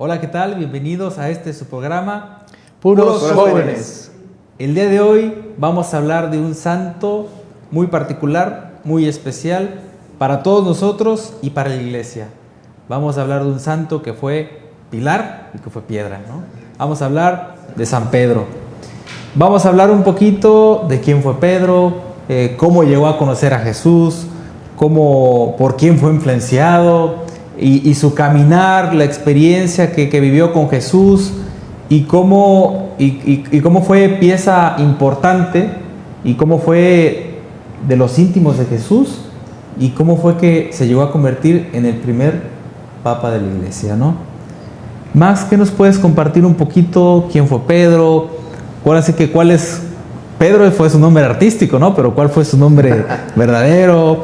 Hola, ¿qué tal? Bienvenidos a su programa Puros Jóvenes. El día de hoy vamos a hablar de un santo muy particular, muy especial para todos nosotros y para la iglesia. Vamos a hablar de un santo que fue pilar y que fue piedra, ¿no? Vamos a hablar de San Pedro. Vamos a hablar un poquito de quién fue Pedro, cómo llegó a conocer a Jesús, por quién fue influenciado y su caminar, la experiencia que vivió con Jesús y cómo fue pieza importante y cómo fue de los íntimos de Jesús y cómo fue que se llegó a convertir en el primer papa de la iglesia, ¿no? Max, ¿qué nos puedes compartir un poquito? ¿Quién fue Pedro? Pedro fue su nombre artístico, ¿no? Pero ¿cuál fue su nombre verdadero?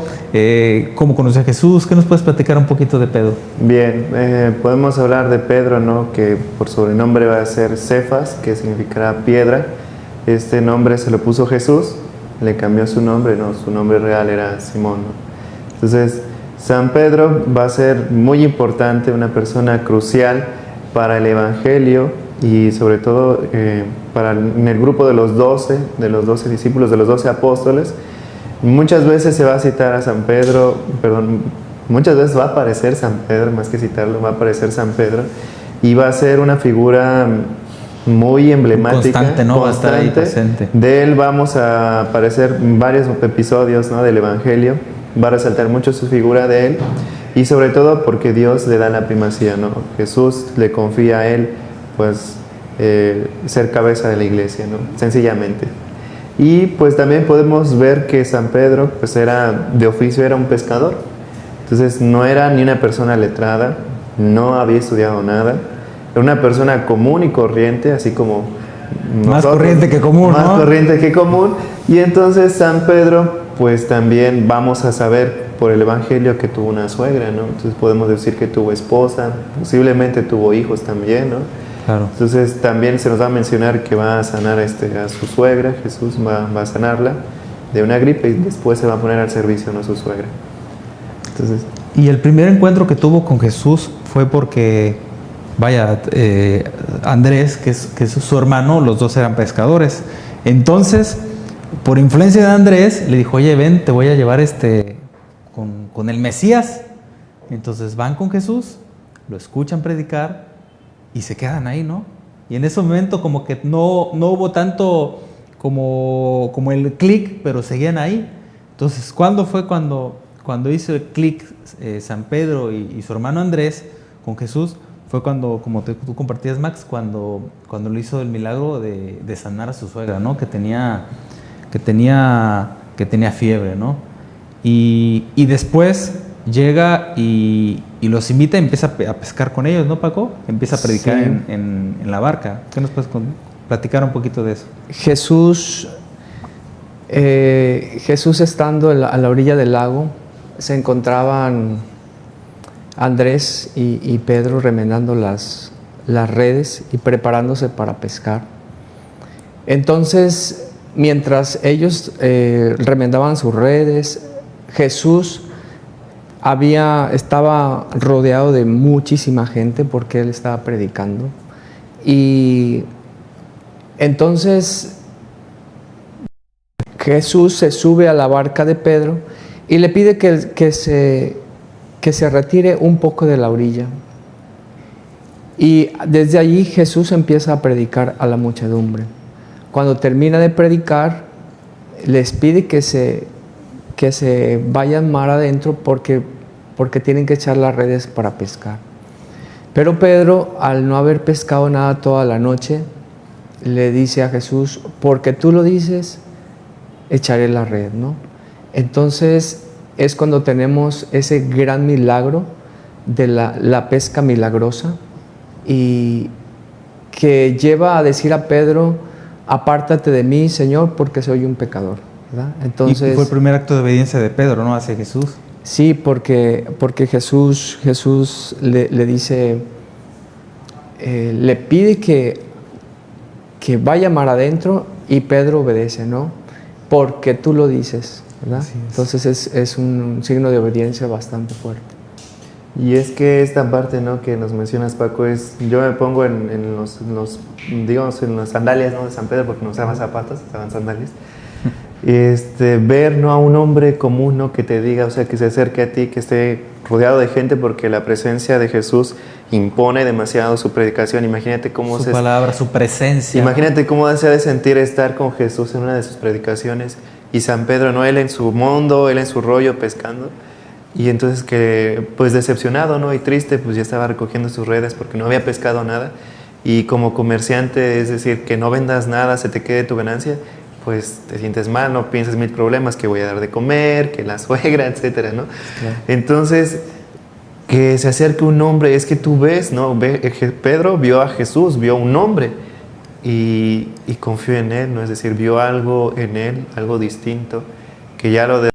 ¿Cómo conoció a Jesús? ¿Qué nos puedes platicar un poquito de Pedro? Bien, podemos hablar de Pedro, ¿no? Que por sobrenombre va a ser Cefas, que significará piedra. Este nombre se lo puso Jesús, le cambió su nombre, ¿no? Su nombre real era Simón, ¿no? Entonces, San Pedro va a ser muy importante, una persona crucial para el Evangelio y sobre todo en el grupo de los 12 discípulos, de los 12 apóstoles. Muchas veces se va a citar a San Pedro, muchas veces va a aparecer San Pedro, más que citarlo, va a aparecer San Pedro y va a ser una figura muy emblemática, constante, ¿no? Va a estar ahí presente. De él vamos a aparecer varios episodios, ¿no? Del Evangelio, va a resaltar mucho su figura de él y sobre todo porque Dios le da la primacía, ¿no? Jesús le confía a él, pues, ser cabeza de la iglesia, ¿no? Sencillamente. Y pues también podemos ver que San Pedro, pues de oficio era un pescador. Entonces no era ni una persona letrada, no había estudiado nada, era una persona común y corriente, así como más corriente que común, más ¿no? corriente que común. Y entonces San Pedro, pues también vamos a saber por el Evangelio que tuvo una suegra, ¿no? Entonces podemos decir que tuvo esposa, posiblemente tuvo hijos también, ¿no? Claro. Entonces también se nos va a mencionar que va a sanar a su suegra. Jesús va a sanarla de una gripe y después se va a poner al servicio, ¿no? Su suegra. Entonces, y el primer encuentro que tuvo con Jesús fue porque, Andrés, que es su hermano, los dos eran pescadores. Entonces, por influencia de Andrés, le dijo: oye, ven, te voy a llevar con el Mesías. Entonces van con Jesús, lo escuchan predicar y se quedan ahí, ¿no? Y en ese momento como que no hubo tanto como el clic, pero seguían ahí. Entonces, ¿cuándo fue cuando hizo el clic San Pedro y su hermano Andrés con Jesús? Fue cuando, como tú compartías, Max, cuando le hizo el milagro de sanar a su suegra, ¿no? Que tenía fiebre, ¿no? Y después llega y los invita y empieza a pescar con ellos, ¿no, Paco? Empieza a predicar, sí, en la barca. ¿Qué nos puedes platicar un poquito de eso? Jesús estando a la orilla del lago, se encontraban Andrés y Pedro remendando las redes y preparándose para pescar. Entonces, mientras ellos remendaban sus redes, Jesús estaba rodeado de muchísima gente porque él estaba predicando. Y entonces Jesús se sube a la barca de Pedro y le pide que se retire un poco de la orilla. Y desde allí Jesús empieza a predicar a la muchedumbre. Cuando termina de predicar, les pide que se vayan mar adentro porque tienen que echar las redes para pescar. Pero Pedro, al no haber pescado nada toda la noche, le dice a Jesús: porque tú lo dices, echaré la red, ¿no? Entonces es cuando tenemos ese gran milagro de la pesca milagrosa, y que lleva a decir a Pedro: apártate de mí, Señor, porque soy un pecador, ¿verdad? Entonces, y fue el primer acto de obediencia de Pedro, ¿no? Hacia Jesús. Sí, porque Jesús le dice, le pide que vaya mar adentro, y Pedro obedece, ¿no? Porque tú lo dices, ¿verdad? Entonces es un signo de obediencia bastante fuerte. Y es que esta parte, ¿no?, que nos mencionas, Paco, yo me pongo digamos, en las sandalias, ¿no?, de San Pedro, porque no usaban zapatos, usaban sandalias. Ver, ¿no?, a un hombre común, ¿no?, que te diga, o sea, que se acerque a ti, que esté rodeado de gente, porque la presencia de Jesús impone demasiado su predicación. Imagínate cómo su palabra, su presencia. Imagínate cómo se ha de sentir estar con Jesús en una de sus predicaciones y San Pedro, ¿no?, él en su mundo, él en su rollo pescando. Y entonces que, pues decepcionado, ¿no?, y triste, pues ya estaba recogiendo sus redes porque no había pescado nada. Y como comerciante, es decir, que no vendas nada, se te quede tu ganancia, pues te sientes mal, no piensas mil problemas, que voy a dar de comer, que la suegra, etcétera, ¿no? Claro. Entonces, que se acerque un hombre, es que tú ves, ¿no? Pedro vio a Jesús, vio un hombre y confió en él, ¿no? Es decir, vio algo en él, algo distinto, que ya lo de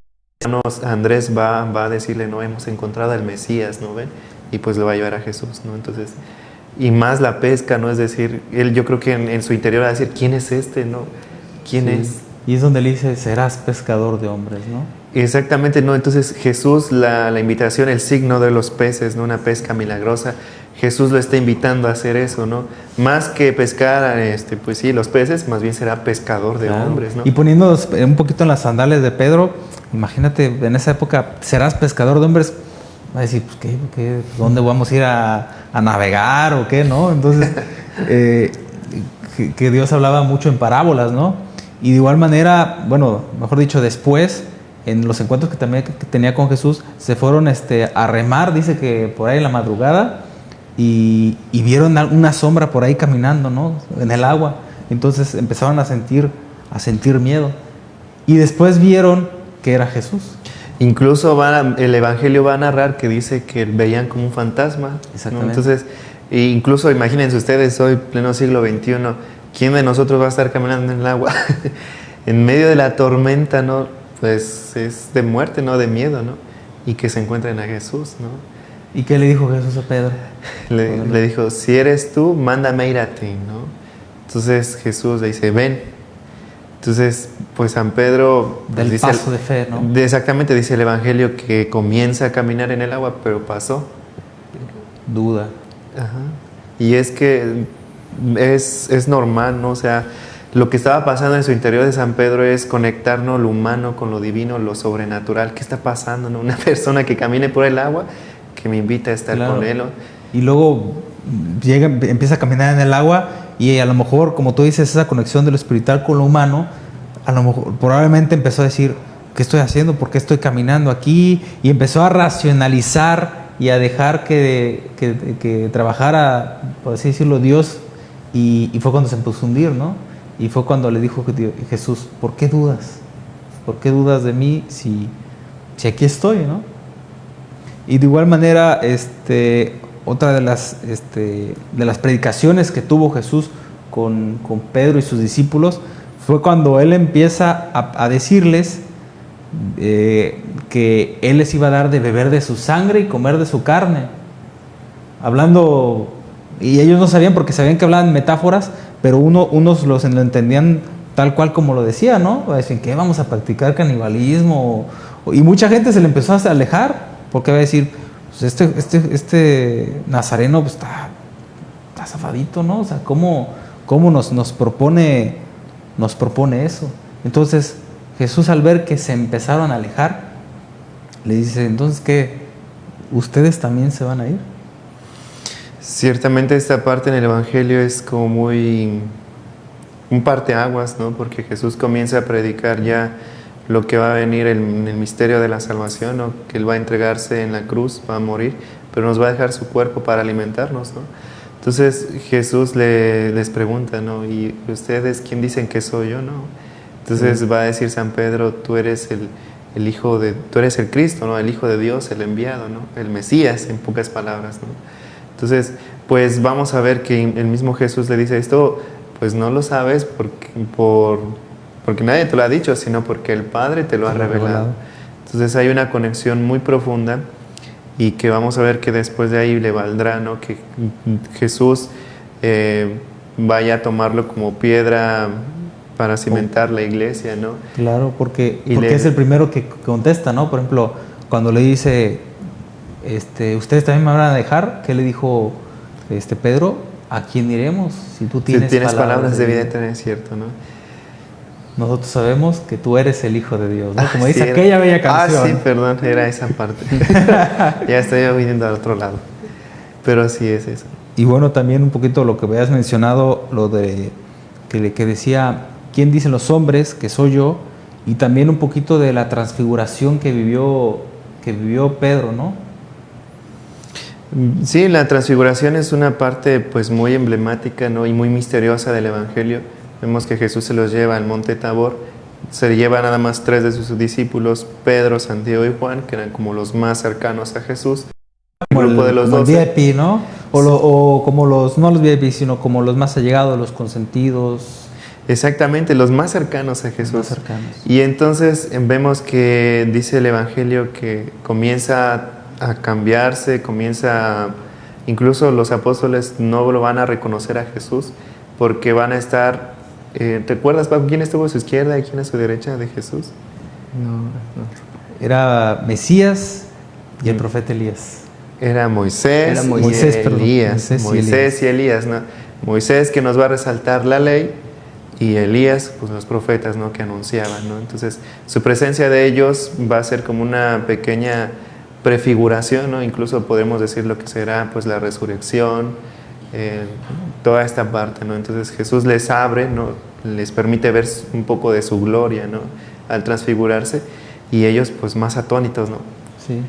Andrés va a decirle, no, hemos encontrado al Mesías, ¿no ven? Y pues lo va a llevar a Jesús, ¿no? Entonces, y más la pesca, ¿no? Es decir, él, yo creo que en su interior va a decir, ¿quién es este, no? ¿Quién es? Y es donde le dice, serás pescador de hombres, ¿no? Exactamente, ¿no? Entonces Jesús, la invitación, el signo de los peces, ¿no?, una pesca milagrosa, Jesús lo está invitando a hacer eso, ¿no? Más que pescar, pues sí, los peces, más bien será pescador de hombres, ¿no? Y poniéndonos un poquito en las sandalias de Pedro, imagínate, en esa época, serás pescador de hombres, va a decir, pues, ¿qué? ¿Dónde vamos a ir a navegar o qué, no? Entonces, que Dios hablaba mucho en parábolas, ¿no? Y de igual manera, bueno, mejor dicho, después, en los encuentros que también tenía con Jesús, se fueron a remar, dice que por ahí en la madrugada, y vieron una sombra por ahí caminando, ¿no?, en el agua. Entonces empezaron a sentir miedo. Y después vieron que era Jesús. Incluso el Evangelio va a narrar que dice que veían como un fantasma, ¿no? Entonces, incluso imagínense ustedes, hoy, pleno siglo XXI, ¿quién de nosotros va a estar caminando en el agua? En medio de la tormenta, ¿no? Pues es de muerte, ¿no?, de miedo, ¿no? Y que se encuentren a Jesús, ¿no? ¿Y qué le dijo Jesús a Pedro? Le dijo, si eres tú, mándame ir a ti, ¿no? Entonces Jesús le dice, ven. Entonces, pues San Pedro... Pues, del paso de fe, ¿no? Exactamente, dice el Evangelio que comienza a caminar en el agua, pero pasó. Duda. Ajá. Y es que es normal, ¿no? O sea, lo que estaba pasando en su interior de San Pedro es conectarnos lo humano con lo divino, lo sobrenatural. ¿Qué está pasando, no? Una persona que camine por el agua, que me invita a estar con él, ¿no? Y luego empieza a caminar en el agua y a lo mejor, como tú dices, esa conexión de lo espiritual con lo humano, a lo mejor probablemente empezó a decir, ¿qué estoy haciendo? ¿Por qué estoy caminando aquí? Y empezó a racionalizar y a dejar que trabajara, por así decirlo, Dios, y fue cuando se empezó a hundir, ¿no? Y fue cuando le dijo Jesús, ¿por qué dudas? ¿Por qué dudas de mí si aquí estoy, ¿no? Y de igual manera, otra de las predicaciones que tuvo Jesús con Pedro y sus discípulos fue cuando él empieza a decirles que él les iba a dar de beber de su sangre y comer de su carne. Hablando, y ellos no sabían porque sabían que hablaban metáforas, pero unos lo entendían tal cual como lo decía, ¿no? Decían, ¿qué? ¿Vamos a practicar canibalismo? Y mucha gente se le empezó a alejar, porque va a decir, pues este nazareno pues está zafadito, ¿no? O sea, ¿cómo nos propone eso? Entonces Jesús, al ver que se empezaron a alejar, le dice, entonces, ¿qué? ¿Ustedes también se van a ir? Ciertamente esta parte en el Evangelio es como muy un parteaguas, ¿no? Porque Jesús comienza a predicar ya lo que va a venir en el misterio de la salvación, ¿no? Que Él va a entregarse en la cruz, va a morir, pero nos va a dejar su cuerpo para alimentarnos, ¿no? Entonces Jesús les pregunta, ¿no? ¿Y ustedes quién dicen que soy yo, no? Entonces va a decir San Pedro, tú eres tú eres el Cristo, ¿no? El Hijo de Dios, el enviado, ¿no? El Mesías, en pocas palabras, ¿no? Entonces, pues vamos a ver que el mismo Jesús le dice esto, pues no lo sabes porque nadie te lo ha dicho, sino porque el Padre te lo ha revelado. Entonces hay una conexión muy profunda y que vamos a ver que después de ahí le valdrá, ¿no? Que Jesús vaya a tomarlo como piedra para cimentar la iglesia, ¿no? Claro, porque es el primero que contesta, ¿no? Por ejemplo, cuando le dice, ustedes también me van a dejar. ¿Qué le dijo Pedro? ¿A quién iremos? Si tú Si tienes, tienes palabras de vida eterna, es cierto, ¿no? Nosotros sabemos que tú eres el Hijo de Dios, ¿no? Como Sí, dice aquella bella canción. Ah, sí, perdón, era esa parte. Ya estoy viniendo al otro lado. Pero sí es eso. Y bueno, también un poquito lo que habías mencionado, lo de que decía, ¿quién dicen los hombres que soy yo? Y también un poquito de la transfiguración que vivió Pedro, ¿no? Sí, la transfiguración es una parte pues muy emblemática, ¿no? Y muy misteriosa del Evangelio. Vemos que Jesús se los lleva al monte Tabor, se lleva nada más 3 de sus discípulos, Pedro, Santiago y Juan, que eran como los más cercanos a Jesús. Como Grupo de los como 12. el VIP, ¿no? O como no los VIP, sino como los más allegados, los consentidos. Exactamente, los más cercanos a Jesús. Más cercanos. Y entonces vemos que dice el Evangelio que comienza a cambiarse, incluso los apóstoles no lo van a reconocer a Jesús porque van a estar, ¿te acuerdas, Pablo, quién estuvo a su izquierda y quién a su derecha de Jesús? No. Era Mesías y el profeta Elías. Era Moisés, Era Moisés perdón, Elías. Moisés y Elías, ¿no? Moisés que nos va a resaltar la ley y Elías, pues los profetas, ¿no? Que anunciaban, ¿no? Entonces, su presencia de ellos va a ser como una pequeña prefiguración, ¿no? Incluso podemos decir lo que será, pues, la resurrección, toda esta parte, ¿no? Entonces, Jesús les abre, ¿no? Les permite ver un poco de su gloria, ¿no? Al transfigurarse y ellos, pues, más atónitos, ¿no? Sí.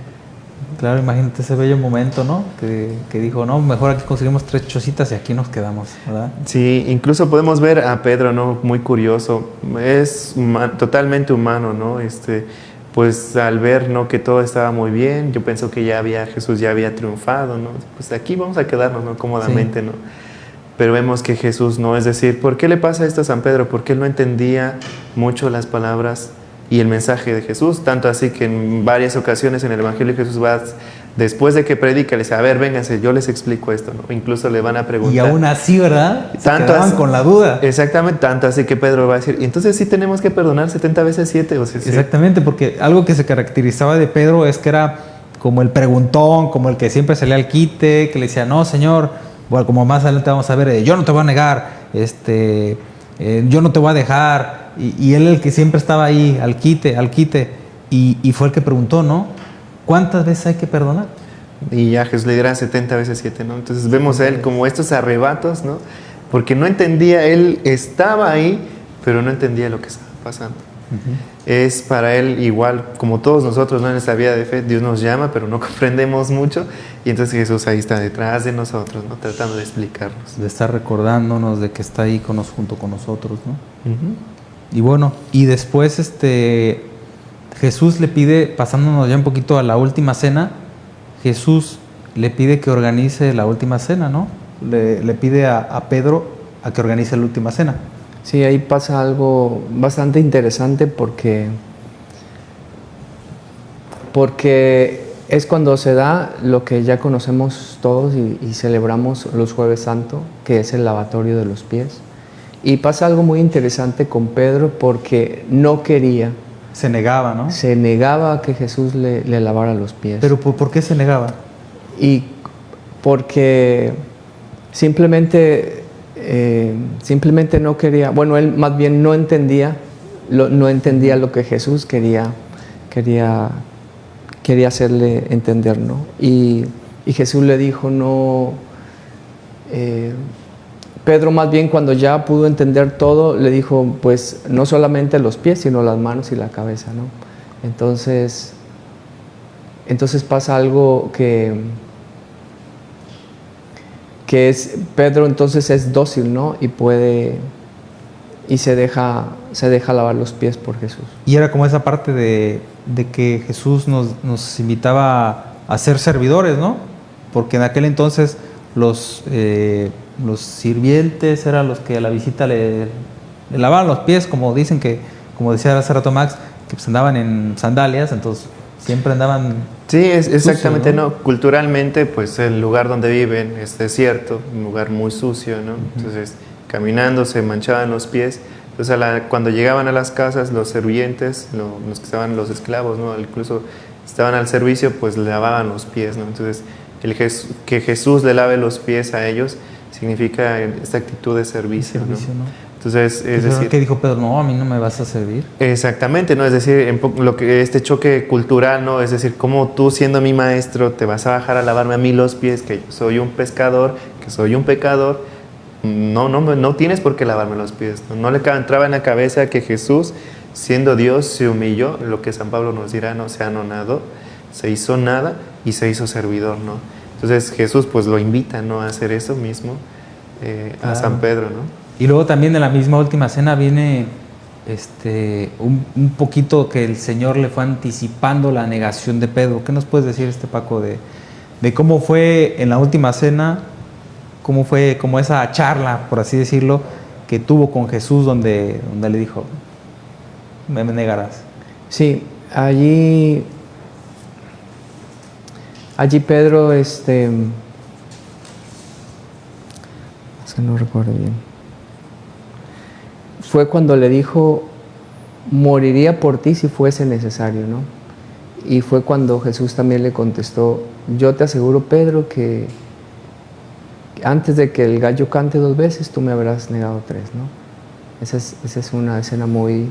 Claro, imagínate ese bello momento, ¿no? Que dijo, no, mejor aquí conseguimos 3 chocitas y aquí nos quedamos, ¿verdad? Sí, incluso podemos ver a Pedro, ¿no? Muy curioso, es totalmente humano, ¿no? Pues al ver, ¿no? Que todo estaba muy bien, yo pienso que Jesús ya había triunfado, ¿no? Pues aquí vamos a quedarnos, ¿no? Cómodamente, Sí. ¿no? Pero vemos que Jesús no, es decir, ¿por qué le pasa esto a San Pedro? Porque él no entendía mucho las palabras y el mensaje de Jesús, tanto así que en varias ocasiones en el Evangelio Jesús va, después de que predica, le dice, a ver, vénganse, yo les explico esto, ¿no? Incluso le van a preguntar. Y aún así, ¿verdad? Se Tanto quedaban así, con la duda. Exactamente, tanto así que Pedro va a decir, entonces sí tenemos que perdonar 70 veces 7. O sea, sí. Exactamente, porque algo que se caracterizaba de Pedro es que era como el preguntón, como el que siempre salía al quite, que le decía, no, Señor, bueno, como más adelante vamos a ver, yo no te voy a negar, yo no te voy a dejar. Y él el que siempre estaba ahí, al quite, y fue el que preguntó, ¿no? ¿Cuántas veces hay que perdonar? Y ya Jesús le dirá 70 veces 7, ¿no? Entonces vemos a él como estos arrebatos, ¿no? Porque no entendía, él estaba ahí, pero no entendía lo que estaba pasando. Es para él igual, como todos nosotros, ¿no? En esta vida de fe, Dios nos llama, pero no comprendemos mucho, y entonces Jesús ahí está detrás de nosotros, ¿no? Tratando de explicarnos. De estar recordándonos de que está ahí junto con nosotros, ¿no? Y bueno, y después Jesús le pide, pasándonos ya un poquito a la última cena, Jesús le pide que organice la última cena, ¿no? Le pide a Pedro a que organice la última cena. Sí, ahí pasa algo bastante interesante porque es cuando se da lo que ya conocemos todos y celebramos los Jueves Santo, que es el lavatorio de los pies. Y pasa algo muy interesante con Pedro porque no quería. Se negaba, ¿no? Se negaba a que Jesús le lavara los pies. ¿Pero por qué se negaba? Y porque simplemente no quería, bueno, él más bien no entendía lo que Jesús quería hacerle entender, ¿no? Y Jesús le dijo, no, Pedro más bien cuando ya pudo entender todo, le dijo, pues no solamente los pies, sino las manos y la cabeza, ¿no? Entonces pasa algo que es, Pedro entonces es dócil, ¿no? Y se deja lavar los pies por Jesús. Y era como esa parte de que Jesús nos invitaba a ser servidores, ¿no? Porque en aquel entonces los sirvientes eran los que a la visita le lavaban los pies, como decía hace rato Max, que pues andaban en sandalias, entonces siempre andaban. Sí, es exactamente, sucios, ¿no? ¿no? Culturalmente, pues el lugar donde viven es desierto, un lugar muy sucio, ¿no? Entonces, caminando se manchaban los pies. Entonces, cuando llegaban a las casas, los sirvientes, los que estaban los esclavos, ¿no? Incluso estaban al servicio, pues le lavaban los pies, ¿no? Entonces, que Jesús le lave los pies a ellos significa esta actitud de servicio, ¿no? Entonces, es decir, ¿qué dijo Pedro? No, a mí no me vas a servir. Exactamente, ¿no? Es decir, lo que este choque cultural, ¿no? Es decir, cómo tú siendo mi maestro te vas a bajar a lavarme a mí los pies, que yo soy un pescador, que soy un pecador. No tienes por qué lavarme los pies. No le entraba en la cabeza que Jesús, siendo Dios, se humilló, lo que San Pablo nos dirá, no se anonadó, se hizo nada y se hizo servidor, ¿no? Entonces Jesús pues lo invita, ¿no?, a hacer eso mismo a San Pedro, ¿no? Y luego también en la misma última cena viene un poquito que el Señor le fue anticipando la negación de Pedro. ¿Qué nos puedes decir, Paco, de cómo fue en la última cena, cómo fue como esa charla, por así decirlo, que tuvo con Jesús donde le dijo, me negarás? Sí, allí Pedro, es que no recuerdo bien. Fue cuando le dijo, moriría por ti si fuese necesario, ¿no? Y fue cuando Jesús también le contestó, yo te aseguro, Pedro, que antes de que el gallo cante 2 veces, tú me habrás negado 3, ¿no? Esa es una escena muy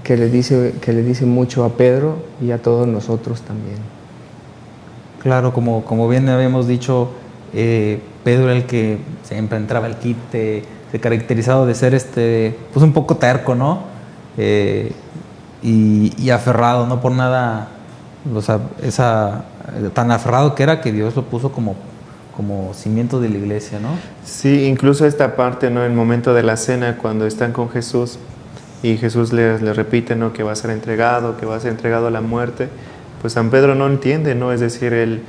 que le dice mucho a Pedro y a todos nosotros también. Claro, como bien habíamos dicho, Pedro era el que siempre entraba al quite, se caracterizado de ser pues un poco terco, ¿no? Y aferrado, no por nada, o sea, tan aferrado que era que Dios lo puso como cimiento de la iglesia, ¿no? Sí, incluso esta parte, ¿no?, en el momento de la cena, cuando están con Jesús y Jesús le repite, ¿no?, que va a ser entregado a la muerte, pues San Pedro no entiende, ¿no? Es decir, él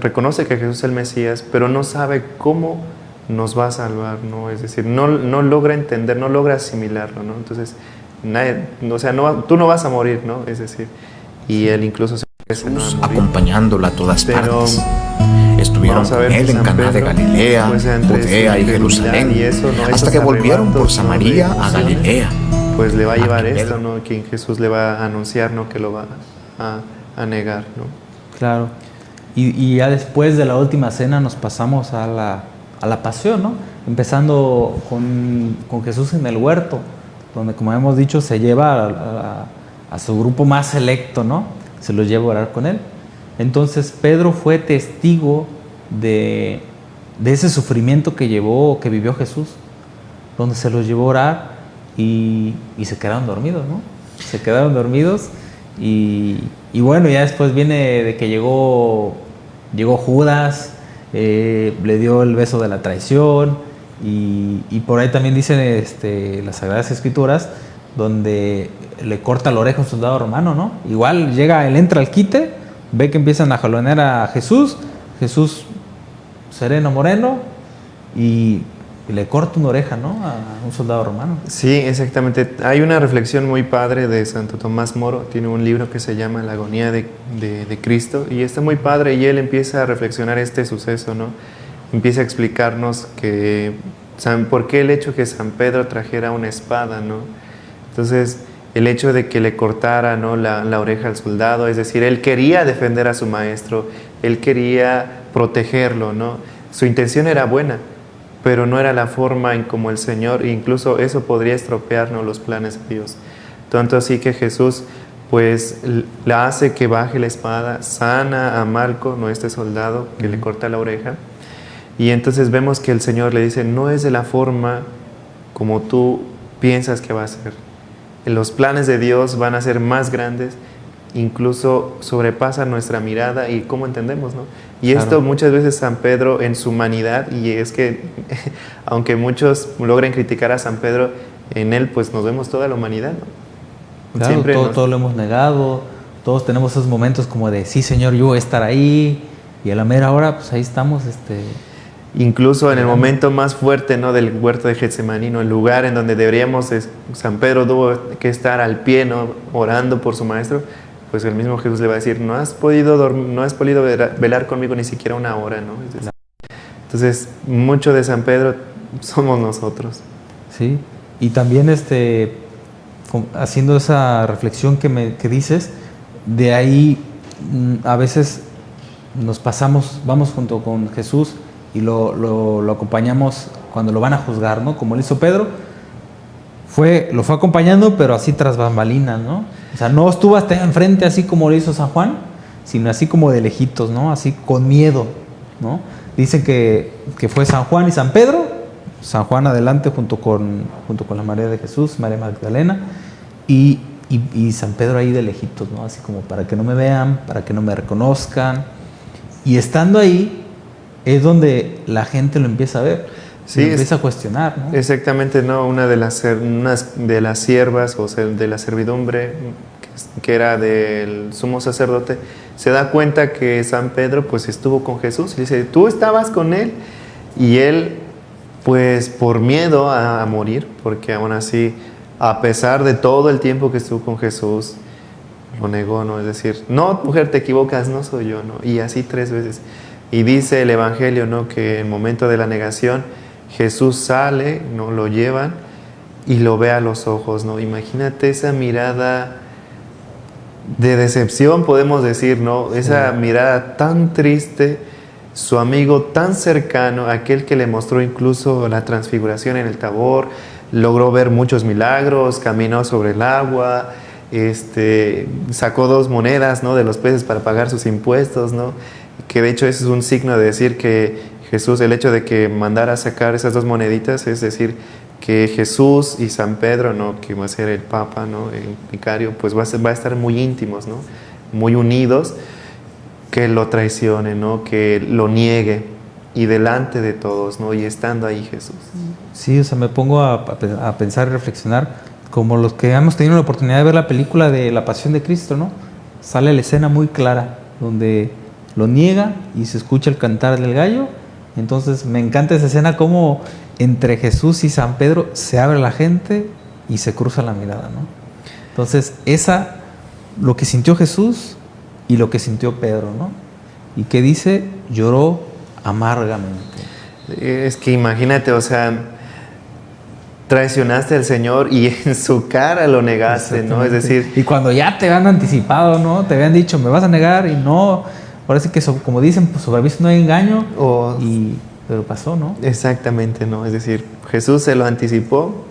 reconoce que Jesús es el Mesías, pero no sabe cómo nos va a salvar, ¿no? Es decir, no logra entender, no logra asimilarlo, ¿no? Entonces, tú no vas a morir, ¿no? Es decir, y él incluso se ofrece, ¿no?, acompañándola a todas partes. Estuvieron con él en Caná de Galilea, Judea y Jerusalén, hasta que volvieron por Samaria a Galilea. Pues le va a llevar esto, ¿no?, que Jesús le va a anunciar, ¿no?, que lo va a negar, ¿no? Claro. Y ya después de la última cena nos pasamos a la pasión, ¿no? Empezando con Jesús en el huerto, donde, como hemos dicho, se lleva a su grupo más selecto, ¿no? Se los lleva a orar con él. Entonces Pedro fue testigo de ese sufrimiento que vivió Jesús, donde se los llevó a orar y se quedaron dormidos, ¿no? Se quedaron dormidos y bueno, ya después viene de que llegó Judas, le dio el beso de la traición y por ahí también dice las Sagradas Escrituras, donde le corta la oreja a un soldado romano, ¿no? Igual él entra al quite, ve que empiezan a jalonear a Jesús sereno, moreno, y le corta una oreja, ¿no?, a un soldado romano. Sí, exactamente. Hay una reflexión muy padre de Santo Tomás Moro, tiene un libro que se llama La agonía de Cristo, y está muy padre, y él empieza a reflexionar este suceso, ¿no? Empieza a explicarnos por qué el hecho que San Pedro trajera una espada, ¿no? Entonces, el hecho de que le cortara, ¿no?, la oreja al soldado, es decir, él quería defender a su maestro, él quería protegerlo, ¿no? Su intención era buena, pero no era la forma en como el Señor, incluso eso podría estropear, ¿no?, los planes de Dios. Tanto así que Jesús pues la hace que baje la espada, sana a Malco, ¿no?, este soldado que le corta la oreja, y entonces vemos que el Señor le dice, no es de la forma como tú piensas que va a ser. Los planes de Dios van a ser más grandes, incluso sobrepasan nuestra mirada y cómo entendemos, ¿no? Y esto muchas veces San Pedro en su humanidad, y es que aunque muchos logren criticar a San Pedro, en él pues nos vemos toda la humanidad, ¿no? Claro, siempre todo lo hemos negado, todos tenemos esos momentos como de, sí Señor, yo voy a estar ahí, y a la mera hora pues ahí estamos. Incluso en el momento más fuerte, ¿no?, del huerto de Getsemaní, ¿no?, el lugar en donde San Pedro tuvo que estar al pie, ¿no?, orando por su maestro, pues el mismo Jesús le va a decir, no has podido velar conmigo ni siquiera una hora, ¿no? Entonces, mucho de San Pedro somos nosotros. Sí, y también haciendo esa reflexión que dices, de ahí a veces nos pasamos, vamos junto con Jesús y lo acompañamos cuando lo van a juzgar, ¿no? Como lo hizo Pedro, lo fue acompañando, pero así tras bambalinas, ¿no? O sea, no estuvo hasta enfrente así como lo hizo San Juan, sino así como de lejitos, ¿no? Así con miedo, ¿no? Dicen que fue San Juan y San Pedro, San Juan adelante junto con la María de Jesús, María Magdalena, y San Pedro ahí de lejitos, ¿no? Así como para que no me vean, para que no me reconozcan. Y estando ahí es donde la gente lo empieza a ver, lo empieza a cuestionar, ¿no? Exactamente, ¿no? Una de las siervas o de la servidumbre que era del sumo sacerdote se da cuenta que San Pedro pues estuvo con Jesús y dice, ¿tú estabas con él? Y él pues por miedo a morir, porque aún así, a pesar de todo el tiempo que estuvo con Jesús, lo negó, ¿no? Es decir, no, mujer, te equivocas, no soy yo, ¿no? Y así 3 veces. Y dice el Evangelio, ¿no? Que en el momento de la negación, Jesús sale, ¿no? Lo llevan y lo ve a los ojos, ¿no? Imagínate esa mirada de decepción, podemos decir, ¿no? Esa mirada tan triste, su amigo tan cercano, aquel que le mostró incluso la transfiguración en el Tabor, logró ver muchos milagros, caminó sobre el agua, sacó 2 monedas, ¿no? De los peces para pagar sus impuestos, ¿no? Que de hecho eso es un signo de decir que Jesús, el hecho de que mandara a sacar esas 2 moneditas, es decir, que Jesús y San Pedro, ¿no? Que va a ser el Papa, ¿no? El vicario, pues va a estar muy íntimos, ¿no? Muy unidos, que lo traicione, ¿no? Que lo niegue, y delante de todos, ¿no? Y estando ahí Jesús. Sí, o sea, me pongo a pensar y reflexionar, como los que hemos tenido la oportunidad de ver la película de La Pasión de Cristo, ¿no? Sale la escena muy clara, donde lo niega y se escucha el cantar del gallo. Entonces me encanta esa escena, como entre Jesús y San Pedro se abre la gente y se cruza la mirada, ¿no? Entonces lo que sintió Jesús y lo que sintió Pedro, ¿no? Y que dice, lloró amargamente. Es que imagínate, o sea, traicionaste al Señor y en su cara lo negaste, ¿no? Es decir... Y cuando ya te habían anticipado, ¿no? Te habían dicho, me vas a negar, y no... Ahora sí que, como dicen, pues sobre aviso no hay engaño, pero pasó, ¿no? Exactamente, ¿no? Es decir, Jesús se lo anticipó,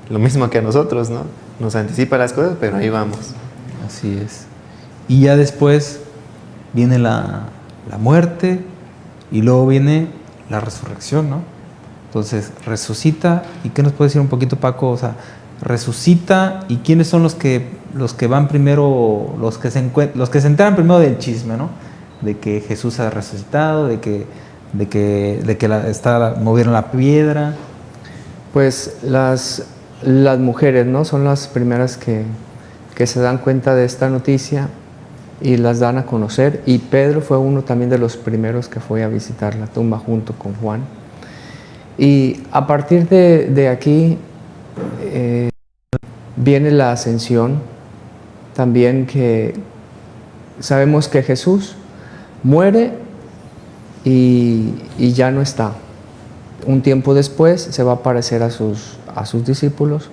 lo mismo que a nosotros, ¿no? Nos anticipa las cosas, pero ahí vamos. Así es. Y ya después viene la muerte, y luego viene la resurrección, ¿no? Entonces resucita. ¿Y qué nos puede decir un poquito, Paco? O sea, resucita, ¿y quiénes son los que van primero, los que se enteran primero del chisme, ¿no? De que Jesús ha resucitado, de que movieron la piedra. Pues las mujeres, ¿no? Son las primeras que se dan cuenta de esta noticia y las dan a conocer, y Pedro fue uno también de los primeros que fue a visitar la tumba junto con Juan. Y a partir de aquí viene la ascensión, también, que sabemos que Jesús muere y ya no está. Un tiempo después se va a aparecer a sus discípulos,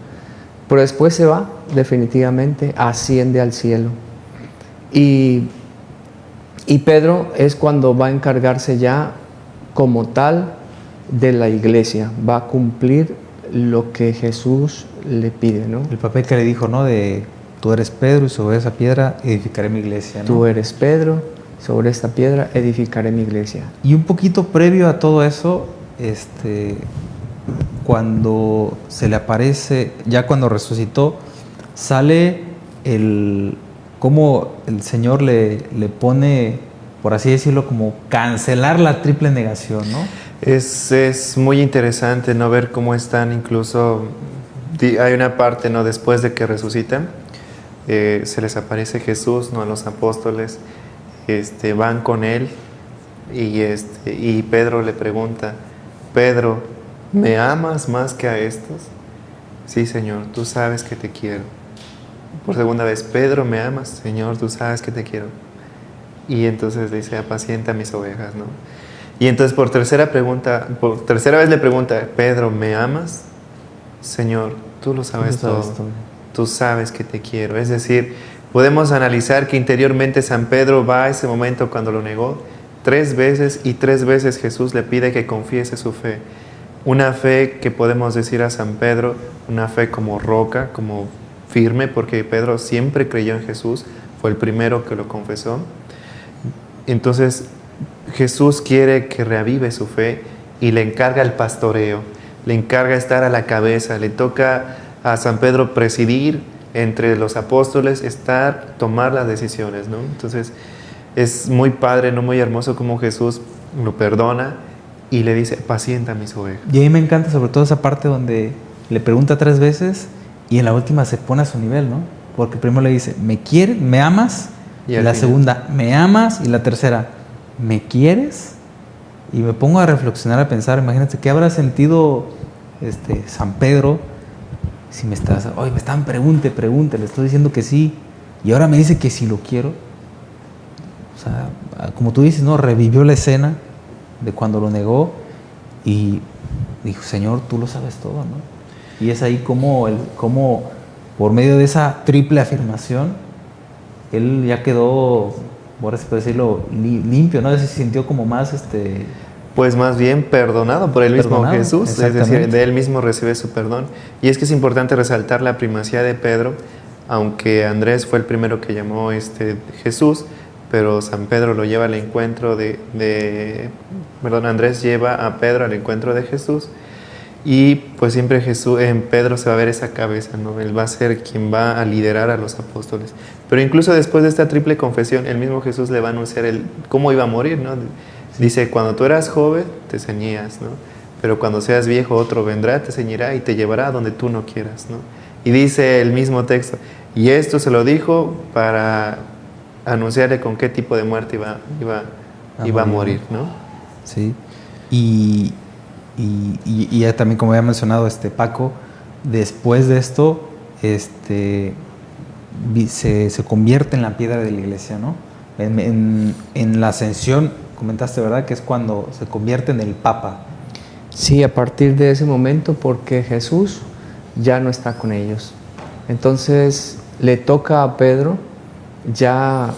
pero después se va definitivamente, asciende al cielo. Y Pedro es cuando va a encargarse ya como tal de la iglesia, va a cumplir lo que Jesús le pide, ¿no? El papel que le dijo, ¿no? De tú eres Pedro y sobre esa piedra edificaré mi iglesia, ¿no? Tú eres Pedro, sobre esta piedra edificaré mi iglesia. Y un poquito previo a todo eso, cuando se le aparece, ya cuando resucitó, sale cómo el Señor le pone, por así decirlo, como cancelar la triple negación, ¿no? Es muy interesante, ¿no? Ver cómo están, incluso hay una parte, ¿no? Después de que resucitan, se les aparece Jesús, ¿no? A los apóstoles, van con él, y Pedro le pregunta, Pedro, ¿me amas más que a estos? Sí, Señor, tú sabes que te quiero. Por segunda vez, Pedro, ¿me amas? Señor, tú sabes que te quiero. Y entonces dice, apacienta mis ovejas, ¿no? Y entonces por tercera vez le pregunta, Pedro, ¿me amas? Señor, tú lo sabes todo. Tú sabes que te quiero. Es decir, podemos analizar que interiormente San Pedro va a ese momento cuando lo negó 3 veces, y 3 veces Jesús le pide que confiese su fe. Una fe que podemos decir a San Pedro, una fe como roca, como firme, porque Pedro siempre creyó en Jesús, fue el primero que lo confesó. Entonces Jesús quiere que reavive su fe y le encarga el pastoreo, le encarga estar a la cabeza, le toca a San Pedro presidir entre los apóstoles, tomar las decisiones, ¿no? Entonces es muy padre, ¿no? Muy hermoso como Jesús lo perdona y le dice, pacienta mis ovejas. Y a mí me encanta sobre todo esa parte donde le pregunta 3 veces y en la última se pone a su nivel, ¿no? Porque primero le dice, ¿me quieres? ¿Me amas? Y la segunda, ¿me amas? Y la tercera, ¿me quieres? Y me pongo a reflexionar, a pensar, imagínate, ¿qué habrá sentido San Pedro si me estaban pregunte, le estoy diciendo que sí, y ahora me dice que si lo quiero? O sea, como tú dices, ¿no? Revivió la escena de cuando lo negó y dijo, Señor, tú lo sabes todo, ¿no? Y es ahí como por medio de esa triple afirmación, él ya quedó, por así decirlo, limpio, ¿no? Se sintió como más pues más bien perdonado por el mismo Jesús, es decir, de él mismo recibe su perdón. Y es que es importante resaltar la primacía de Pedro, aunque Andrés fue el primero que llamó Jesús, pero San Pedro lo lleva al encuentro Andrés lleva a Pedro al encuentro de Jesús, y pues siempre en Pedro se va a ver esa cabeza, ¿no? Él va a ser quien va a liderar a los apóstoles. Pero incluso después de esta triple confesión, el mismo Jesús le va a anunciar cómo iba a morir, ¿no? Dice, cuando tú eras joven, te ceñías, ¿no? Pero cuando seas viejo, otro vendrá, te ceñirá y te llevará a donde tú no quieras, ¿no? Y dice el mismo texto, y esto se lo dijo para anunciarle con qué tipo de muerte iba a morir, ¿no? Sí. Y ya también, como había mencionado Paco, después de esto, se convierte en la piedra de la iglesia, ¿no? En la ascensión, comentaste, ¿verdad? Que es cuando se convierte en el Papa. Sí, a partir de ese momento, porque Jesús ya no está con ellos. Entonces le toca a Pedro ya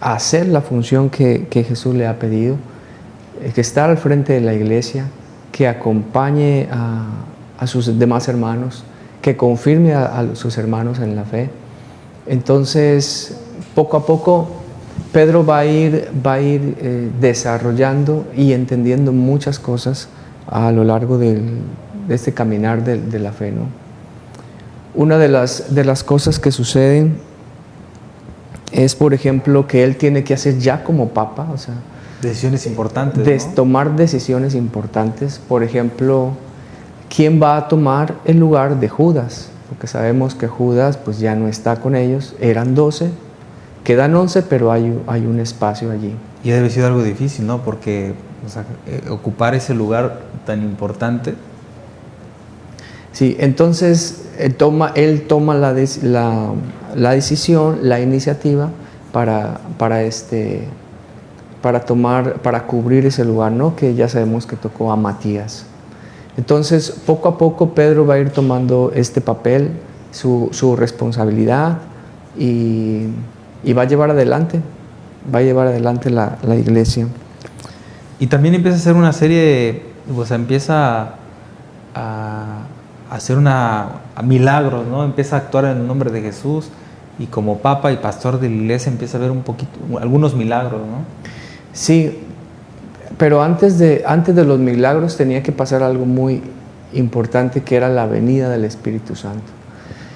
hacer la función que Jesús le ha pedido, que estar al frente de la iglesia, que acompañe a sus demás hermanos, que confirme a sus hermanos en la fe. Entonces, poco a poco, Pedro va a ir desarrollando y entendiendo muchas cosas a lo largo de este caminar de la fe, ¿no? Una de las cosas que suceden es, por ejemplo, que él tiene que hacer ya como Papa, o sea, decisiones importantes, ¿no? Tomar decisiones importantes. Por ejemplo, ¿quién va a tomar el lugar de Judas? Porque sabemos que Judas pues ya no está con ellos, eran 12, quedan 11, pero hay un espacio allí. Y debe ser algo difícil, ¿no? Porque ocupar ese lugar tan importante. Sí, entonces él toma la decisión, la iniciativa para cubrir ese lugar, ¿no? Que ya sabemos que tocó a Matías. Entonces, poco a poco Pedro va a ir tomando este papel, su responsabilidad, y va a llevar adelante la iglesia. Y también empieza a hacer una serie, empieza a hacer milagros, ¿no? Empieza a actuar en el nombre de Jesús, y como Papa y pastor de la iglesia empieza a ver algunos milagros, ¿no? Sí, pero antes de los milagros tenía que pasar algo muy importante, que era la venida del Espíritu Santo.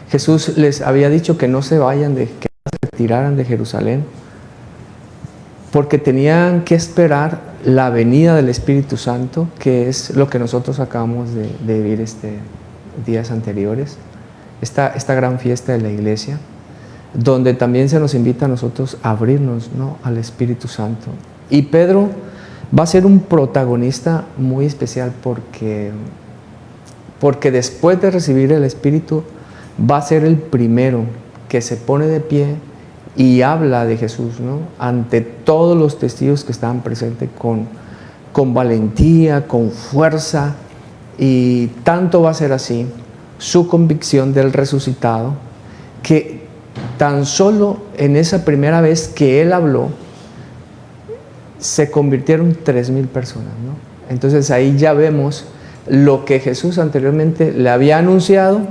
Jesús les había dicho que no se retiraran de Jerusalén, porque tenían que esperar la venida del Espíritu Santo, que es lo que nosotros acabamos de vivir días anteriores, esta gran fiesta de la iglesia, donde también se nos invita a nosotros a abrirnos, ¿no?, al Espíritu Santo. Y Pedro va a ser un protagonista muy especial, porque después de recibir el Espíritu va a ser el primero que se pone de pie y habla de Jesús, ¿no?, ante todos los testigos que estaban presentes, con valentía, con fuerza. Y tanto va a ser así su convicción del resucitado, que tan solo en esa primera vez que él habló, se convirtieron 3,000 personas, ¿no? Entonces ahí ya vemos lo que Jesús anteriormente le había anunciado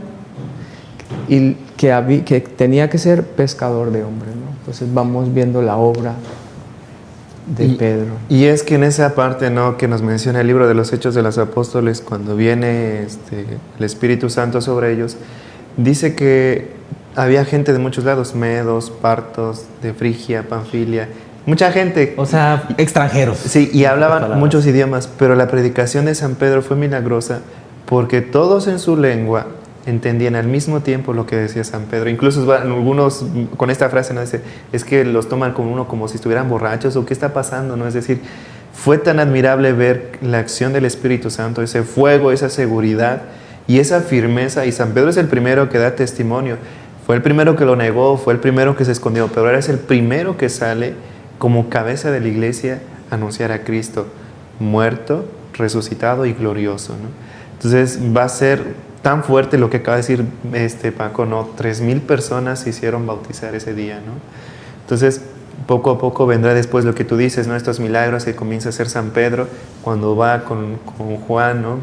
y que tenía que ser pescador de hombres, ¿no? Entonces vamos viendo la obra de Pedro. Y es que en esa parte, ¿no?, que nos menciona el libro de los Hechos de los Apóstoles, cuando viene el Espíritu Santo sobre ellos, dice que había gente de muchos lados, medos, partos, de Frigia, Panfilia, mucha gente. O sea, extranjeros. Sí, y hablaban muchos idiomas, pero la predicación de San Pedro fue milagrosa porque todos en su lengua entendían al mismo tiempo lo que decía San Pedro. Incluso algunos con esta frase, ¿no?, dice, es que los toman como si estuvieran borrachos o qué está pasando, ¿no? Es decir, fue tan admirable ver la acción del Espíritu Santo, ese fuego, esa seguridad y esa firmeza. Y San Pedro es el primero que da testimonio. Fue el primero que lo negó, fue el primero que se escondió, pero ahora es el primero que sale como cabeza de la iglesia a anunciar a Cristo muerto, resucitado y glorioso, ¿no? Entonces va a ser tan fuerte lo que acaba de decir Paco, ¿no? 3,000 personas se hicieron bautizar ese día, ¿no? Entonces, poco a poco vendrá después lo que tú dices, ¿no? Estos milagros que comienza a hacer San Pedro cuando va con Juan, ¿no?,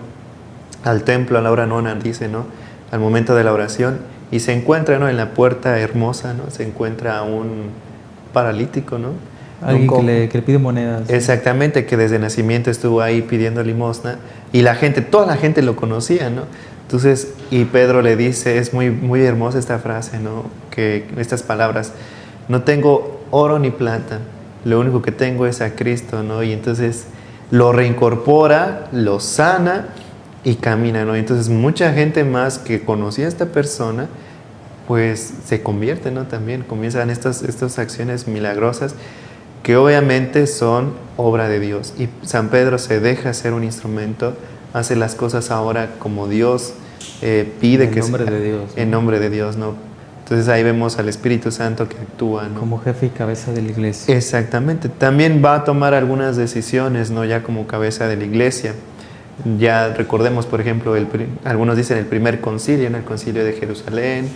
al templo a la hora nona, dice, ¿no?, al momento de la oración, y se encuentra, ¿no?, en la puerta hermosa, ¿no?, se encuentra a un paralítico, ¿no? Alguien que le pide monedas. Exactamente, que desde nacimiento estuvo ahí pidiendo limosna, y toda la gente lo conocía, ¿no? Entonces, y Pedro le dice, es muy, muy hermosa esta frase, ¿no?, que estas palabras, no tengo oro ni plata, lo único que tengo es a Cristo, ¿no? Y entonces lo reincorpora, lo sana y camina, ¿no? Entonces mucha gente más que conocía a esta persona, pues se convierte, ¿no? También comienzan estas acciones milagrosas que obviamente son obra de Dios. Y San Pedro se deja ser un instrumento, hace las cosas ahora como Dios pide que sea. En nombre de Dios, ¿no? En nombre de Dios, ¿no? Entonces ahí vemos al Espíritu Santo que actúa, ¿no? Como jefe y cabeza de la iglesia. Exactamente. También va a tomar algunas decisiones, ¿no?, ya como cabeza de la iglesia. Ya recordemos, por ejemplo, algunos dicen el primer concilio, ¿no?, el concilio de Jerusalén,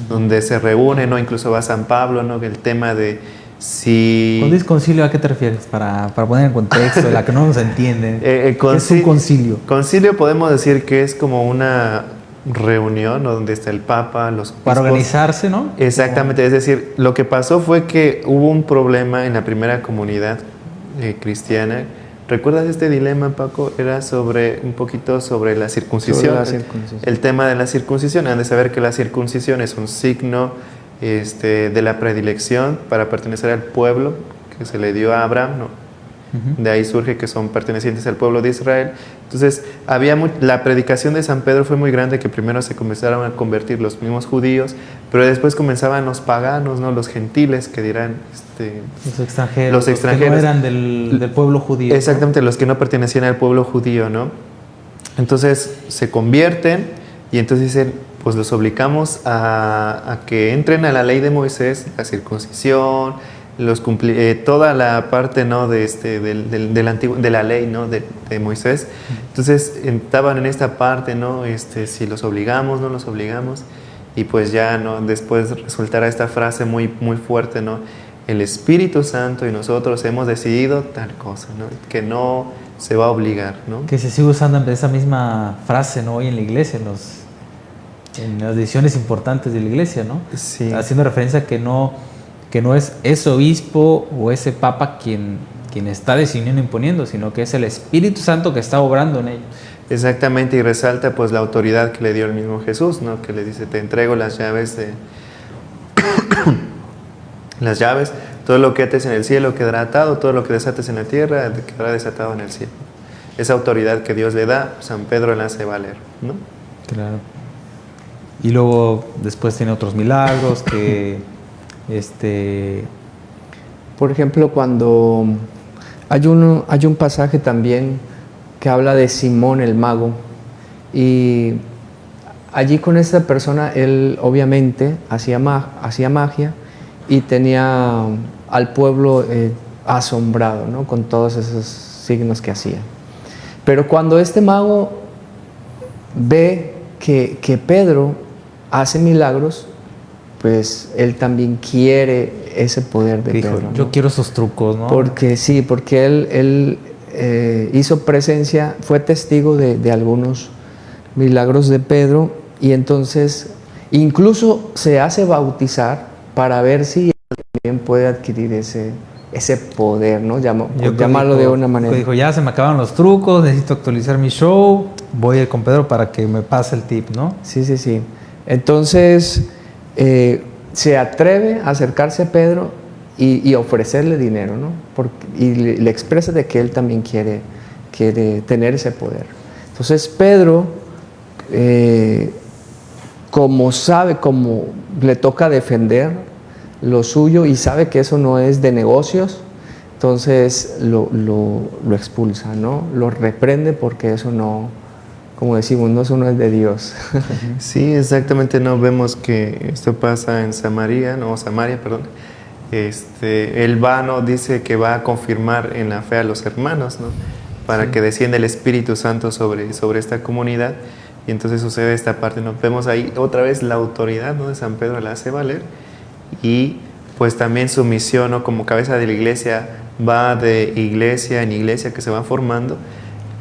donde se reúne, ¿no?, incluso va San Pablo, ¿no?, el tema de si... Cuando dices concilio, ¿a qué te refieres? Para poner en contexto, la que no nos entiende. ¿Qué es un concilio? Concilio podemos decir que es como una reunión, ¿no?, donde está el Papa, los obispos. Para organizarse, ¿no? Exactamente, es decir, lo que pasó fue que hubo un problema en la primera comunidad cristiana. ¿Recuerdas este dilema, Paco? Era un poquito sobre la circuncisión. Sobre la circuncisión. El tema de la circuncisión. Han de saber que la circuncisión es un signo de la predilección para pertenecer al pueblo que se le dio a Abraham, ¿no? De ahí surge que son pertenecientes al pueblo de Israel. Entonces, la predicación de San Pedro fue muy grande, que primero se comenzaron a convertir los mismos judíos, pero después comenzaban los paganos, ¿no?, los gentiles, que dirán los extranjeros que no eran del pueblo judío. Exactamente, ¿no?, los que no pertenecían al pueblo judío, ¿no? Entonces se convierten y entonces dicen, pues los obligamos a que entren a la ley de Moisés, la circuncisión, toda la parte, ¿no?, de la ley, ¿no?, de Moisés. Entonces estaban en esta parte, ¿no?, si los obligamos, no los obligamos, y pues ya, ¿no?, después resultará esta frase muy, muy fuerte, ¿no?, el Espíritu Santo y nosotros hemos decidido tal cosa, ¿no?, que no se va a obligar, ¿no? Que se sigue usando esa misma frase, ¿no?, hoy en la iglesia, en las decisiones importantes de la iglesia, ¿no? Sí. Haciendo referencia a que no es ese obispo o ese papa quien está decidiendo, imponiendo, sino que es el Espíritu Santo que está obrando en ellos. Exactamente, y resalta pues la autoridad que le dio el mismo Jesús, ¿no?, que le dice, te entrego las llaves las llaves, todo lo que ates en el cielo quedará atado, todo lo que desates en la tierra quedará desatado en el cielo. Esa autoridad que Dios le da, San Pedro la hace valer, ¿no? Claro. Y luego después tiene otros milagros que por ejemplo, cuando hay un pasaje también que habla de Simón el mago, y allí con esta persona él obviamente hacía magia y tenía al pueblo asombrado, ¿no?, con todos esos signos que hacía. Pero cuando este mago ve que Pedro hace milagros, pues él también quiere ese poder de Dijo, Pedro, ¿no? yo quiero esos trucos, ¿no? Porque sí, porque él hizo presencia, fue testigo de algunos milagros de Pedro, y entonces incluso se hace bautizar para ver si él también puede adquirir ese poder, ¿no? Llamarlo de una manera. Dijo, ya se me acabaron los trucos, necesito actualizar mi show, voy a ir con Pedro para que me pase el tip, ¿no? Sí. Entonces se atreve a acercarse a Pedro y ofrecerle dinero, ¿no? Y le expresa de que él también quiere tener ese poder. Entonces Pedro, como sabe, como le toca defender lo suyo y sabe que eso no es de negocios, entonces lo expulsa, ¿no? Lo reprende porque eso no, como decimos, eso no es de Dios. Sí, exactamente, no vemos que esto pasa en Samaria, perdón. Él va, ¿no? Dice que va a confirmar en la fe a los hermanos, ¿no? Para que descienda el Espíritu Santo sobre esta comunidad. Y entonces sucede esta parte, ¿no? Vemos ahí otra vez la autoridad, ¿no? De San Pedro la hace valer, y pues también su misión, ¿no? Como cabeza de la iglesia, va de iglesia en iglesia que se van formando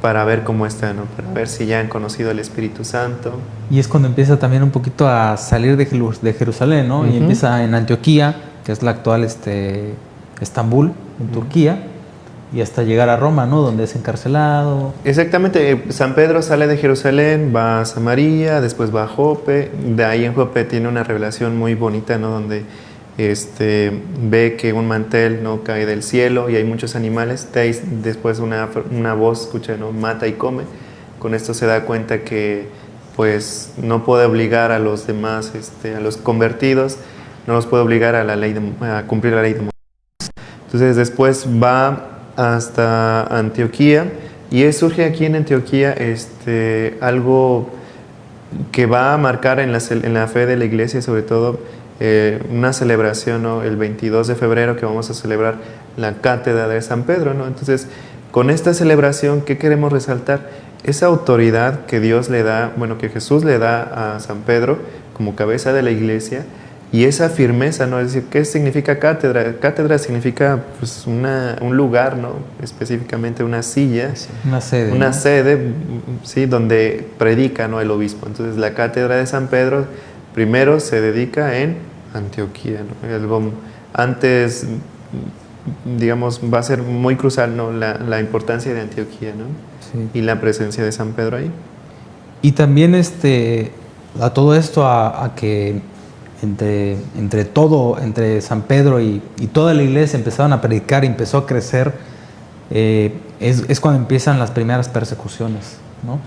para ver cómo están, ¿no? Para ver si ya han conocido al Espíritu Santo. Y es cuando empieza también un poquito a salir de Jerusalén, ¿no? Y empieza en Antioquía, que es la actual Estambul, en Turquía, y hasta llegar a Roma, ¿no? Donde es encarcelado. Exactamente, San Pedro sale de Jerusalén, va a Samaria, después va a Jope. De ahí en Jope tiene una revelación muy bonita, ¿no? Donde ve que un mantel, ¿no? Cae del cielo y hay muchos animales. De ahí después una voz escucha, ¿no? Mata y come. Con esto se da cuenta que pues no puede obligar a los demás, a los convertidos, no los puede obligar a cumplir la ley de Moisés. Entonces después va hasta Antioquía, y surge aquí en Antioquía algo que va a marcar en la fe de la iglesia, sobre todo una celebración, ¿no? El 22 de febrero, que vamos a celebrar la cátedra de San Pedro, ¿no? Entonces, con esta celebración, ¿qué queremos resaltar? Esa autoridad que Dios le da, que Jesús le da a San Pedro como cabeza de la iglesia, y esa firmeza, ¿no? Es decir, ¿qué significa cátedra? Cátedra significa pues, un lugar, ¿no? Específicamente una silla. Sí, una sede. Una ¿no? sede, sí, donde predica, ¿no? El obispo. Entonces, la cátedra de San Pedro primero se dedica en Antioquía, ¿no? Algo antes, digamos, va a ser muy crucial, ¿no? La importancia de Antioquía, ¿no? Sí. Y la presencia de San Pedro ahí. Y también a todo esto, a que entre San Pedro y toda la iglesia empezaron a predicar y empezó a crecer, es cuando empiezan las primeras persecuciones, ¿no?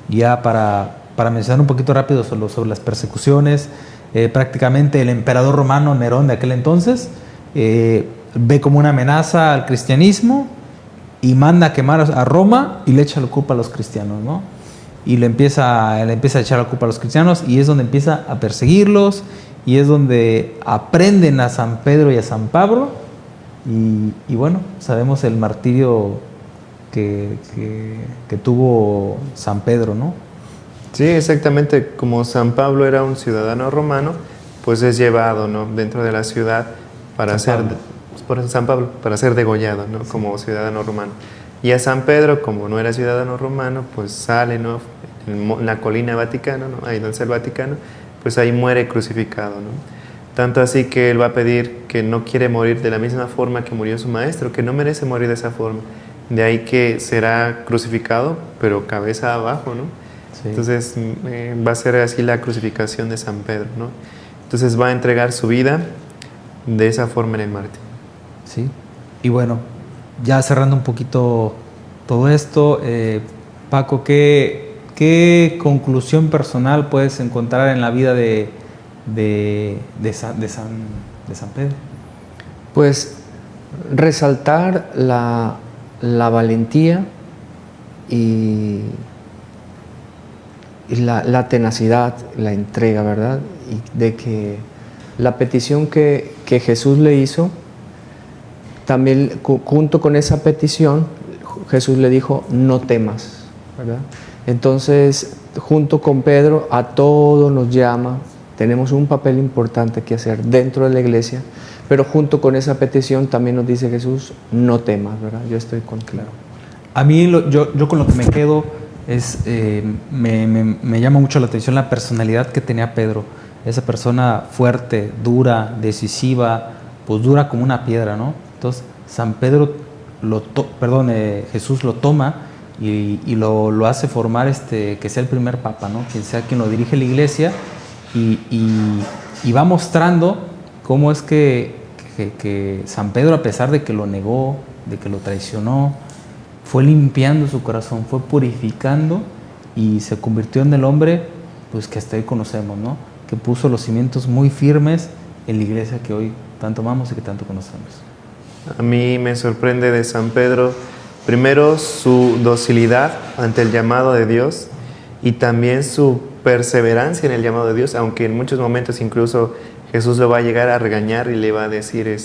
Ya para mencionar un poquito rápido sobre las persecuciones, prácticamente el emperador romano Nerón de aquel entonces ve como una amenaza al cristianismo y manda a quemar a Roma y le echa la culpa a los cristianos, ¿no? Y le empieza a echar la culpa a los cristianos, y es donde empieza a perseguirlos, y es donde aprenden a San Pedro y a San Pablo, y bueno, sabemos el martirio que tuvo San Pedro, ¿no? Sí, exactamente. Como San Pablo era un ciudadano romano, pues es llevado, ¿no? Dentro de la ciudad para ser degollado, ¿no? Sí. Como ciudadano romano. Y a San Pedro, como no era ciudadano romano, pues sale, ¿no? En la colina Vaticano, ¿no? Ahí donde está el Vaticano, pues ahí muere crucificado, ¿no? Tanto así que él va a pedir que no quiere morir de la misma forma que murió su maestro, que no merece morir de esa forma. De ahí que será crucificado, pero cabeza abajo, ¿no? Sí. Entonces va a ser así la crucificación de San Pedro, ¿no? Entonces va a entregar su vida de esa forma en el mártir. Sí. Y bueno, ya cerrando un poquito todo esto, Paco, ¿qué conclusión personal puedes encontrar en la vida de San Pedro? Pues resaltar la valentía y la tenacidad, la entrega, ¿verdad? Y de que la petición que Jesús le hizo, también junto con esa petición, Jesús le dijo, no temas, ¿verdad? Entonces, junto con Pedro, a todos nos llama tenemos un papel importante que hacer dentro de la iglesia, pero junto con esa petición también nos dice Jesús, no temas, ¿verdad? Yo estoy contigo. A mí, yo con lo que me quedo es, me llama mucho la atención la personalidad que tenía Pedro. Esa persona fuerte, dura, decisiva, pues dura como una piedra, ¿no? Entonces, Jesús lo toma y lo hace formar que sea el primer papa, ¿no? Quien sea quien lo dirige la iglesia y va mostrando cómo es que San Pedro, a pesar de que lo negó, de que lo traicionó, fue limpiando su corazón, fue purificando y se convirtió en el hombre pues que hasta hoy conocemos, ¿no? Que puso los cimientos muy firmes en la iglesia que hoy tanto amamos y que tanto conocemos. A mí me sorprende de San Pedro, primero su docilidad ante el llamado de Dios y también su perseverancia en el llamado de Dios, aunque en muchos momentos incluso Jesús lo va a llegar a regañar y le va a decir,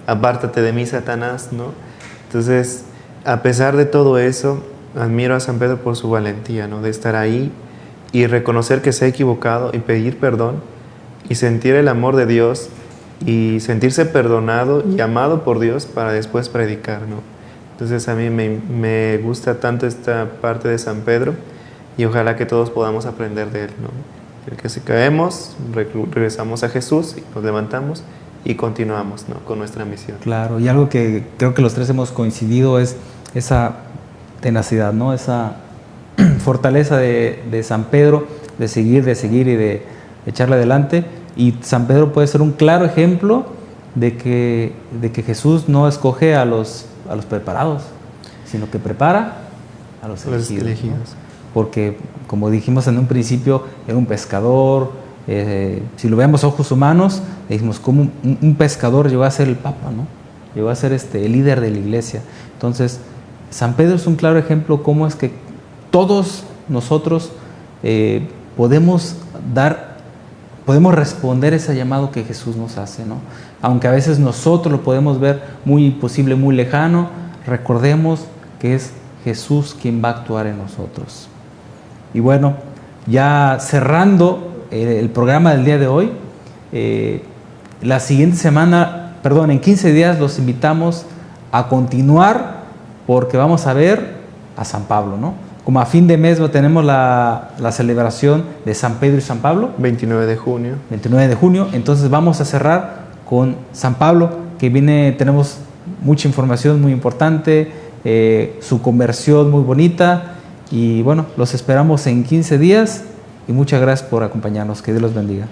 apártate de mí, Satanás, ¿no? Entonces, a pesar de todo eso, admiro a San Pedro por su valentía, ¿no? De estar ahí y reconocer que se ha equivocado y pedir perdón y sentir el amor de Dios y sentirse perdonado y amado por Dios para después predicar, ¿no? Entonces a mí me gusta tanto esta parte de San Pedro y ojalá que todos podamos aprender de él, ¿no? El que si caemos, regresamos a Jesús y nos levantamos y continuamos, ¿no? Con nuestra misión. Claro, y algo que creo que los tres hemos coincidido es esa tenacidad, ¿no? Esa fortaleza de San Pedro de seguir y de echarle adelante. Y San Pedro puede ser un claro ejemplo de que Jesús no escoge a los preparados, sino que prepara a los elegidos. ¿No? Porque, como dijimos en un principio, era un pescador. Si lo vemos a ojos humanos, dijimos cómo un pescador llegó a ser el Papa, ¿no? Llegó a ser el líder de la iglesia. Entonces, San Pedro es un claro ejemplo cómo es que todos nosotros podemos responder ese llamado que Jesús nos hace, ¿no? Aunque a veces nosotros lo podemos ver muy imposible, muy lejano, recordemos que es Jesús quien va a actuar en nosotros. Y bueno, ya cerrando el programa del día de hoy, la siguiente semana, en 15 días los invitamos a continuar porque vamos a ver a San Pablo, ¿no? Como a fin de mes tenemos la celebración de San Pedro y San Pablo. 29 de junio. 29 de junio. Entonces vamos a cerrar con San Pablo, que tenemos mucha información muy importante, su conversión muy bonita. Y bueno, los esperamos en 15 días y muchas gracias por acompañarnos. Que Dios los bendiga.